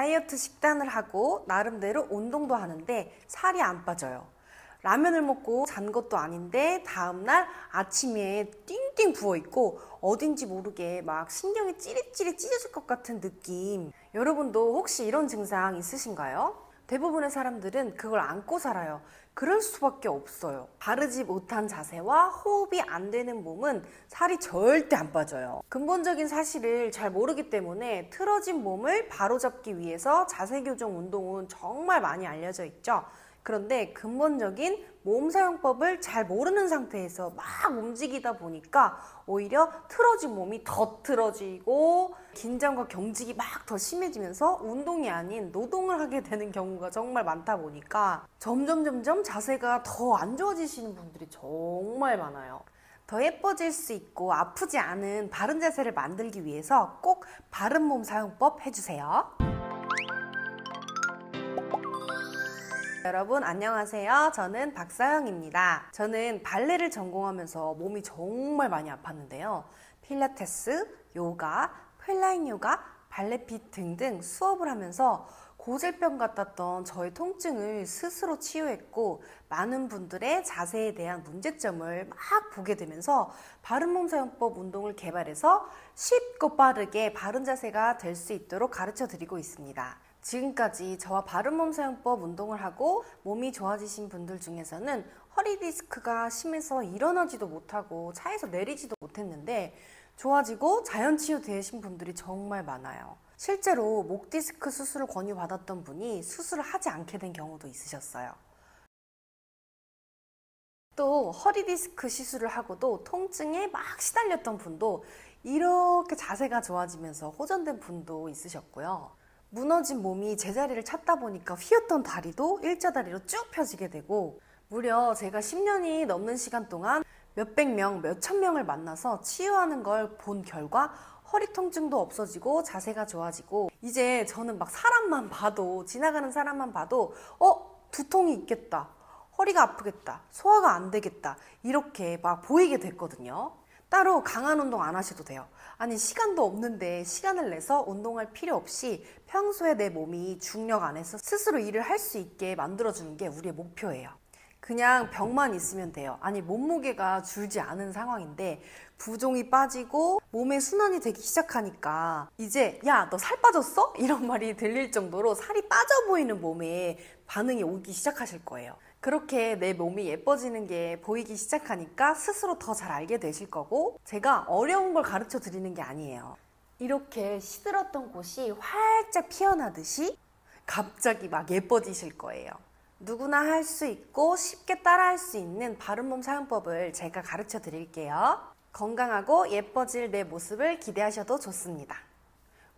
다이어트 식단을 하고 나름대로 운동도 하는데 살이 안 빠져요. 라면을 먹고 잔 것도 아닌데 다음날 아침에 띵띵 부어있고 어딘지 모르게 막 신경이 찌릿찌릿 찢어질 것 같은 느낌. 여러분도 혹시 이런 증상 있으신가요? 대부분의 사람들은 그걸 안고 살아요. 그럴 수밖에 없어요. 바르지 못한 자세와 호흡이 안 되는 몸은 살이 절대 안 빠져요. 근본적인 사실을 잘 모르기 때문에 틀어진 몸을 바로잡기 위해서 자세 교정 운동은 정말 많이 알려져 있죠. 그런데 근본적인 몸 사용법을 잘 모르는 상태에서 막 움직이다 보니까 오히려 틀어진 몸이 더 틀어지고 긴장과 경직이 막 더 심해지면서 운동이 아닌 노동을 하게 되는 경우가 정말 많다 보니까 점점 자세가 더 안 좋아지시는 분들이 정말 많아요. 더 예뻐질 수 있고 아프지 않은 바른 자세를 만들기 위해서 꼭 바른 몸 사용법 해주세요. 여러분 안녕하세요. 저는 박사영입니다. 저는 발레를 전공하면서 몸이 정말 많이 아팠는데요. 필라테스, 요가, 플라잉 요가, 발레핏 등등 수업을 하면서 고질병 같았던 저의 통증을 스스로 치유했고 많은 분들의 자세에 대한 문제점을 막 보게 되면서 바른 몸 사용법 운동을 개발해서 쉽고 빠르게 바른 자세가 될 수 있도록 가르쳐 드리고 있습니다. 지금까지 저와 바른 몸 사용법 운동을 하고 몸이 좋아지신 분들 중에서는 허리 디스크가 심해서 일어나지도 못하고 차에서 내리지도 못했는데 좋아지고 자연 치유되신 분들이 정말 많아요. 실제로 목 디스크 수술을 권유받았던 분이 수술을 하지 않게 된 경우도 있으셨어요. 또 허리 디스크 시술을 하고도 통증에 막 시달렸던 분도 이렇게 자세가 좋아지면서 호전된 분도 있으셨고요. 무너진 몸이 제자리를 찾다 보니까 휘었던 다리도 일자다리로 쭉 펴지게 되고 무려 제가 10년이 넘는 시간 동안 몇백 명, 몇천 명을 만나서 치유하는 걸 본 결과 허리 통증도 없어지고 자세가 좋아지고 이제 저는 막 사람만 봐도 지나가는 사람만 봐도 두통이 있겠다, 허리가 아프겠다, 소화가 안 되겠다 이렇게 막 보이게 됐거든요. 따로 강한 운동 안 하셔도 돼요. 아니 시간도 없는데 시간을 내서 운동할 필요 없이 평소에 내 몸이 중력 안에서 스스로 일을 할 수 있게 만들어주는 게 우리의 목표예요. 그냥 병만 있으면 돼요. 아니 몸무게가 줄지 않은 상황인데 부종이 빠지고 몸에 순환이 되기 시작하니까 이제 야, 너 살 빠졌어? 이런 말이 들릴 정도로 살이 빠져 보이는 몸에 반응이 오기 시작하실 거예요. 그렇게 내 몸이 예뻐지는 게 보이기 시작하니까 스스로 더 잘 알게 되실 거고 제가 어려운 걸 가르쳐 드리는 게 아니에요. 이렇게 시들었던 곳이 활짝 피어나듯이 갑자기 막 예뻐지실 거예요. 누구나 할 수 있고 쉽게 따라할 수 있는 바른 몸 사용법을 제가 가르쳐 드릴게요. 건강하고 예뻐질 내 모습을 기대하셔도 좋습니다.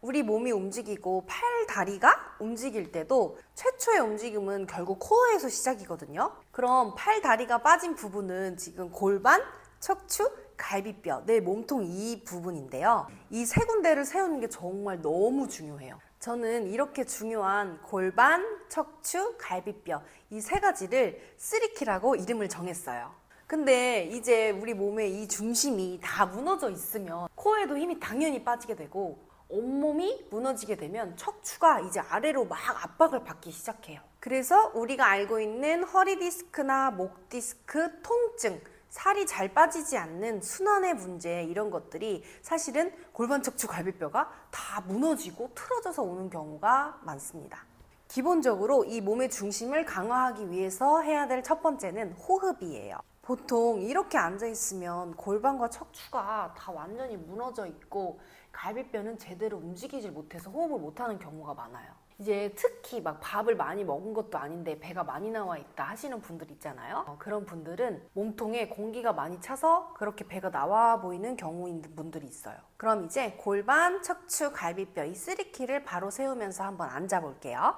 우리 몸이 움직이고 팔, 다리가 움직일 때도 최초의 움직임은 결국 코어에서 시작이거든요. 그럼 팔, 다리가 빠진 부분은 지금 골반, 척추, 갈비뼈, 내 몸통 이 부분인데요. 이 세 군데를 세우는 게 정말 너무 중요해요. 저는 이렇게 중요한 골반, 척추, 갈비뼈 이 세 가지를 3키라고 이름을 정했어요. 근데 이제 우리 몸의 이 중심이 다 무너져 있으면 코어에도 힘이 당연히 빠지게 되고 온몸이 무너지게 되면 척추가 이제 아래로 막 압박을 받기 시작해요. 그래서 우리가 알고 있는 허리 디스크나 목 디스크, 통증, 살이 잘 빠지지 않는 순환의 문제 이런 것들이 사실은 골반, 척추, 갈비뼈가 다 무너지고 틀어져서 오는 경우가 많습니다. 기본적으로 이 몸의 중심을 강화하기 위해서 해야 될 첫 번째는 호흡이에요. 보통 이렇게 앉아있으면 골반과 척추가 다 완전히 무너져 있고 갈비뼈는 제대로 움직이질 못해서 호흡을 못하는 경우가 많아요. 이제 특히 막 밥을 많이 먹은 것도 아닌데 배가 많이 나와 있다 하시는 분들 있잖아요. 그런 분들은 몸통에 공기가 많이 차서 그렇게 배가 나와 보이는 경우인 분들이 있어요. 그럼 이제 골반, 척추, 갈비뼈 이 3키를 바로 세우면서 한번 앉아 볼게요.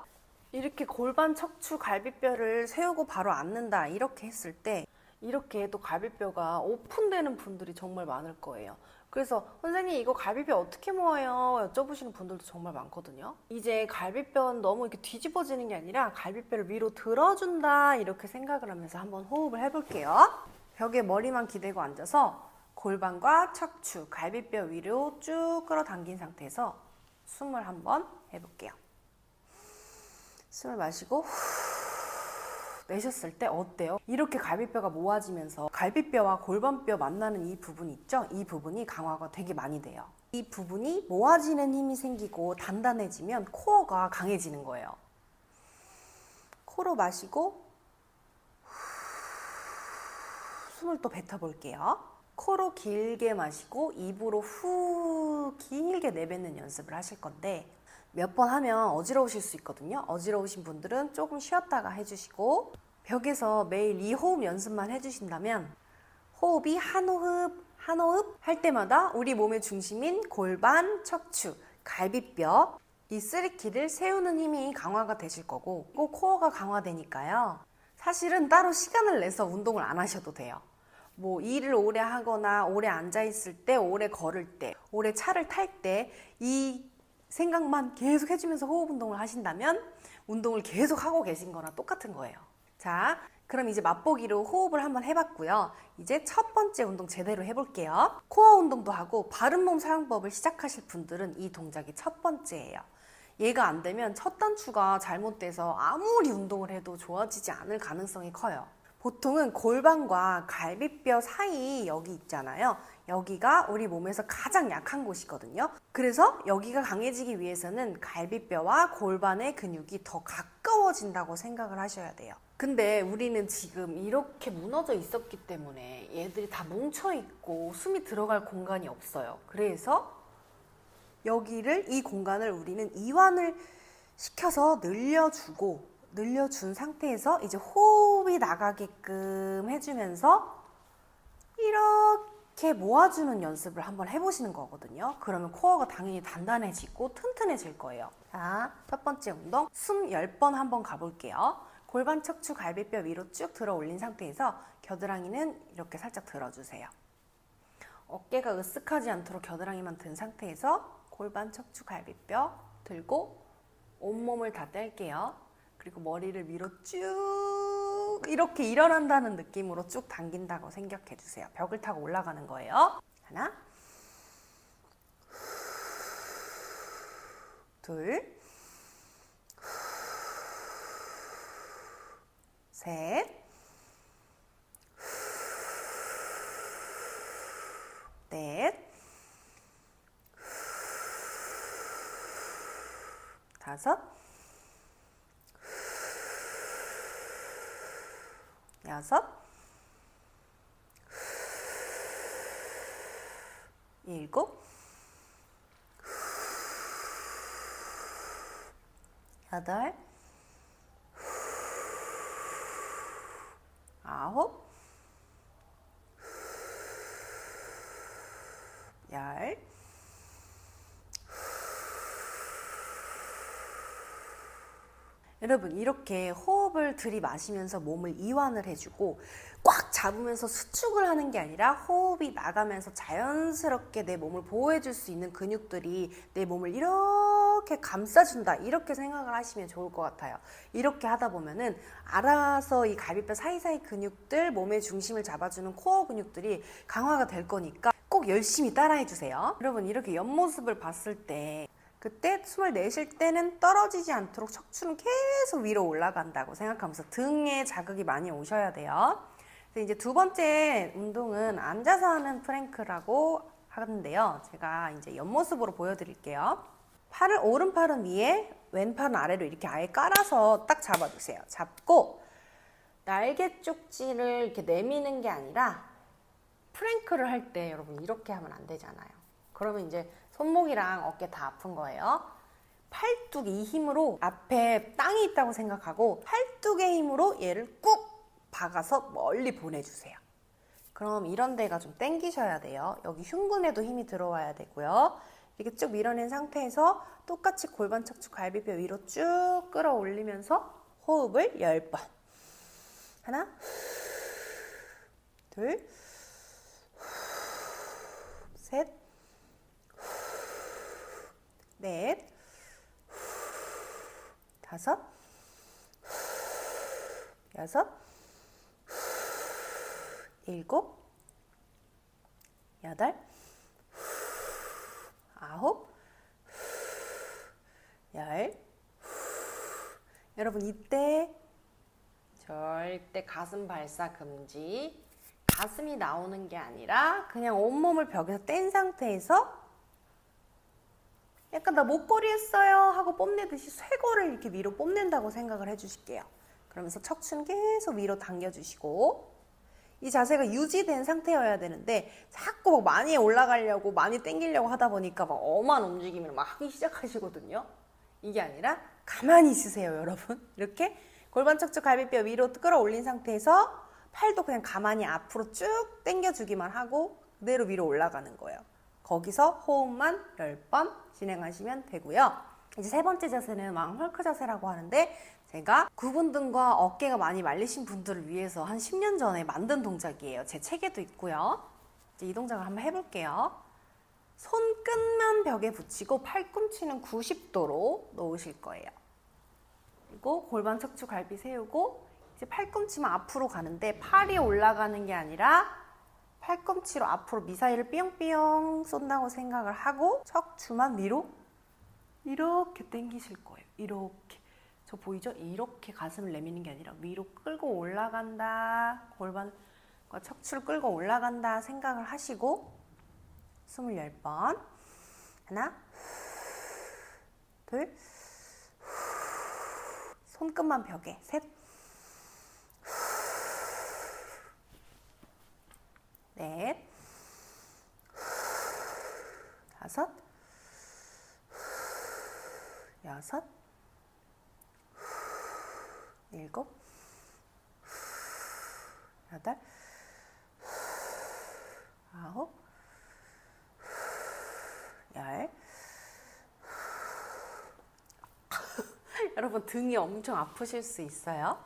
이렇게 골반, 척추, 갈비뼈를 세우고 바로 앉는다 이렇게 했을 때 이렇게 또 갈비뼈가 오픈되는 분들이 정말 많을 거예요. 그래서 선생님 이거 갈비뼈 어떻게 모아요? 여쭤보시는 분들도 정말 많거든요. 이제 갈비뼈는 너무 이렇게 뒤집어지는 게 아니라 갈비뼈를 위로 들어준다 이렇게 생각을 하면서 한번 호흡을 해볼게요. 벽에 머리만 기대고 앉아서 골반과 척추, 갈비뼈 위로 쭉 끌어당긴 상태에서 숨을 한번 해볼게요. 숨을 마시고 내셨을 때 어때요? 이렇게 갈비뼈가 모아지면서 갈비뼈와 골반뼈 만나는 이 부분 있죠? 이 부분이 강화가 되게 많이 돼요. 이 부분이 모아지는 힘이 생기고 단단해지면 코어가 강해지는 거예요. 코로 마시고 숨을 또 뱉어볼게요. 코로 길게 마시고 입으로 후 길게 내뱉는 연습을 하실 건데 몇 번 하면 어지러우실 수 있거든요. 어지러우신 분들은 조금 쉬었다가 해주시고 벽에서 매일 이 호흡 연습만 해주신다면 호흡이 한 호흡 할 때마다 우리 몸의 중심인 골반, 척추, 갈비뼈 이 쓰리키를 세우는 힘이 강화가 되실 거고 꼭 코어가 강화되니까요. 사실은 따로 시간을 내서 운동을 안 하셔도 돼요. 뭐 일을 오래 하거나 오래 앉아 있을 때, 오래 걸을 때, 오래 차를 탈 때 이 생각만 계속 해주면서 호흡 운동을 하신다면 운동을 계속 하고 계신 거랑 똑같은 거예요. 자, 그럼 이제 맛보기로 호흡을 한번 해봤고요. 이제 첫 번째 운동 제대로 해볼게요. 코어 운동도 하고 바른몸 사용법을 시작하실 분들은 이 동작이 첫 번째예요. 얘가 안 되면 첫 단추가 잘못돼서 아무리 운동을 해도 좋아지지 않을 가능성이 커요. 보통은 골반과 갈비뼈 사이 여기 있잖아요. 여기가 우리 몸에서 가장 약한 곳이거든요. 그래서 여기가 강해지기 위해서는 갈비뼈와 골반의 근육이 더 가까워진다고 생각을 하셔야 돼요. 근데 우리는 지금 이렇게 무너져 있었기 때문에 얘들이 다 뭉쳐 있고 숨이 들어갈 공간이 없어요. 그래서 이 공간을 우리는 이완을 시켜서 늘려준 상태에서 이제 호흡이 나가게끔 해주면서 이렇게 모아주는 연습을 한번 해보시는 거거든요. 그러면 코어가 당연히 단단해지고 튼튼해질 거예요. 자, 첫 번째 운동 숨 10번 한번 가볼게요. 골반, 척추, 갈비뼈 위로 쭉 들어 올린 상태에서 겨드랑이는 이렇게 살짝 들어주세요. 어깨가 으쓱하지 않도록 겨드랑이만 든 상태에서 골반, 척추, 갈비뼈 들고 온몸을 다 뗄게요. 그리고 머리를 위로 쭉 이렇게 일어난다는 느낌으로 쭉 당긴다고 생각해 주세요. 벽을 타고 올라가는 거예요. 하나, 둘, 셋, 넷, 다섯, 여섯, 일곱, 여덟, 아홉, 열, 여러분 이렇게 호흡을 들이마시면서 몸을 이완을 해주고 꽉 잡으면서 수축을 하는 게 아니라 호흡이 나가면서 자연스럽게 내 몸을 보호해줄 수 있는 근육들이 내 몸을 이렇게 감싸준다 이렇게 생각을 하시면 좋을 것 같아요. 이렇게 하다 보면은 알아서 이 갈비뼈 사이사이 근육들 몸의 중심을 잡아주는 코어 근육들이 강화가 될 거니까 꼭 열심히 따라해 주세요. 여러분 이렇게 옆모습을 봤을 때 그때 숨을 내쉴 때는 떨어지지 않도록 척추는 계속 위로 올라간다고 생각하면서 등에 자극이 많이 오셔야 돼요. 그래서 이제 두 번째 운동은 앉아서 하는 프랭크라고 하는데요. 제가 이제 옆모습으로 보여드릴게요. 오른팔은 위에, 왼팔은 아래로 이렇게 아예 깔아서 딱 잡아주세요. 잡고 날개 쪽지를 이렇게 내미는 게 아니라 프랭크를 할 때 여러분 이렇게 하면 안 되잖아요. 그러면 이제 손목이랑 어깨 다 아픈 거예요. 팔뚝 이 힘으로 앞에 땅이 있다고 생각하고 팔뚝의 힘으로 얘를 꾹 박아서 멀리 보내주세요. 그럼 이런 데가 좀 당기셔야 돼요. 여기 흉근에도 힘이 들어와야 되고요. 이렇게 쭉 밀어낸 상태에서 똑같이 골반, 척추, 갈비뼈 위로 쭉 끌어올리면서 호흡을 10번. 하나, 둘, 셋, 넷, 다섯, 여섯, 일곱, 여덟, 아홉, 열, 여러분 이때 절대 가슴 발사 금지. 가슴이 나오는 게 아니라 그냥 온몸을 벽에서 뗀 상태에서 약간 나 목걸이 했어요 하고 뽐내듯이 쇄골을 이렇게 위로 뽐낸다고 생각을 해주실게요. 그러면서 척추는 계속 위로 당겨주시고, 이 자세가 유지된 상태여야 되는데 자꾸 막 많이 올라가려고 많이 당기려고 하다 보니까 막 엄한 움직임을 막 하기 시작하시거든요. 이게 아니라 가만히 있으세요, 여러분. 이렇게 골반 척추 갈비뼈 위로 끌어올린 상태에서 팔도 그냥 가만히 앞으로 쭉 당겨주기만 하고 그대로 위로 올라가는 거예요. 거기서 호흡만 10번 진행하시면 되고요. 이제 세 번째 자세는 왕헐크 자세라고 하는데, 제가 구분등과 어깨가 많이 말리신 분들을 위해서 한 10년 전에 만든 동작이에요. 제 책에도 있고요. 이제 이 동작을 한번 해볼게요. 손끝만 벽에 붙이고 팔꿈치는 90도로 놓으실 거예요. 그리고 골반 척추 갈비 세우고 이제 팔꿈치만 앞으로 가는데 팔이 올라가는 게 아니라 팔꿈치로 앞으로 미사일을 삐용삐용 쏜다고 생각을 하고 척추만 위로 이렇게 당기실 거예요. 이렇게. 저 보이죠? 이렇게 가슴을 내미는 게 아니라 위로 끌고 올라간다. 골반과 척추를 끌고 올라간다 생각을 하시고 20번. 하나, 둘, 손끝만 벽에. 셋, 넷, 다섯, 여섯, 일곱, 여덟, 아홉, 열. 여러분 등이 엄청 아프실 수 있어요.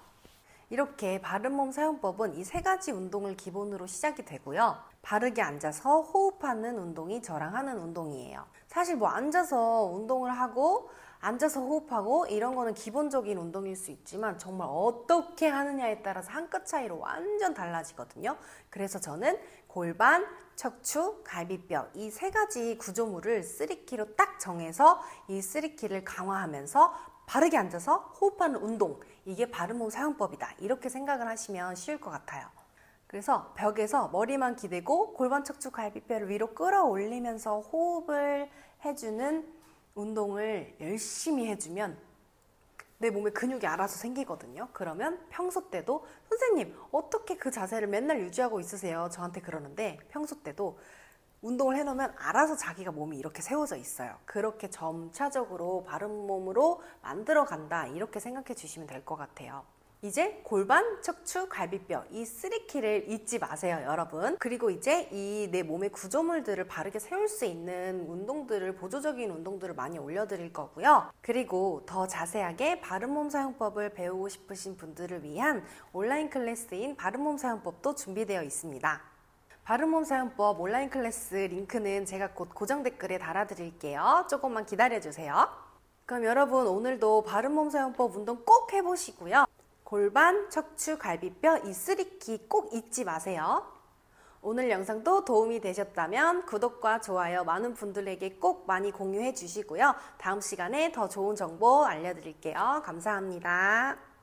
이렇게 바른몸 사용법은 이 세 가지 운동을 기본으로 시작이 되고요. 바르게 앉아서 호흡하는 운동이 저랑 하는 운동이에요. 사실 뭐 앉아서 운동을 하고 앉아서 호흡하고 이런 거는 기본적인 운동일 수 있지만 정말 어떻게 하느냐에 따라서 한 끗 차이로 완전 달라지거든요. 그래서 저는 골반, 척추, 갈비뼈 이 세 가지 구조물을 3키로 딱 정해서 이 3키를 강화하면서 바르게 앉아서 호흡하는 운동, 이게 바른몸 사용법이다. 이렇게 생각을 하시면 쉬울 것 같아요. 그래서 벽에서 머리만 기대고 골반, 척추, 갈비뼈를 위로 끌어올리면서 호흡을 해주는 운동을 열심히 해주면 내 몸에 근육이 알아서 생기거든요. 그러면 평소 때도 선생님 어떻게 그 자세를 맨날 유지하고 있으세요? 저한테 그러는데 평소 때도 운동을 해놓으면 알아서 자기가 몸이 이렇게 세워져 있어요. 그렇게 점차적으로 바른 몸으로 만들어 간다, 이렇게 생각해 주시면 될 것 같아요. 이제 골반, 척추, 갈비뼈 이 3키를 잊지 마세요, 여러분. 그리고 이제 이 내 몸의 구조물들을 바르게 세울 수 있는 운동들을, 보조적인 운동들을 많이 올려드릴 거고요. 그리고 더 자세하게 바른몸 사용법을 배우고 싶으신 분들을 위한 온라인 클래스인 바른몸 사용법도 준비되어 있습니다. 바른몸 사용법 온라인 클래스 링크는 제가 곧 고정 댓글에 달아드릴게요. 조금만 기다려주세요. 그럼 여러분 오늘도 바른몸 사용법 운동 꼭 해보시고요. 골반, 척추, 갈비뼈 이 3키 꼭 잊지 마세요. 오늘 영상도 도움이 되셨다면 구독과 좋아요 많은 분들에게 꼭 많이 공유해 주시고요. 다음 시간에 더 좋은 정보 알려드릴게요. 감사합니다.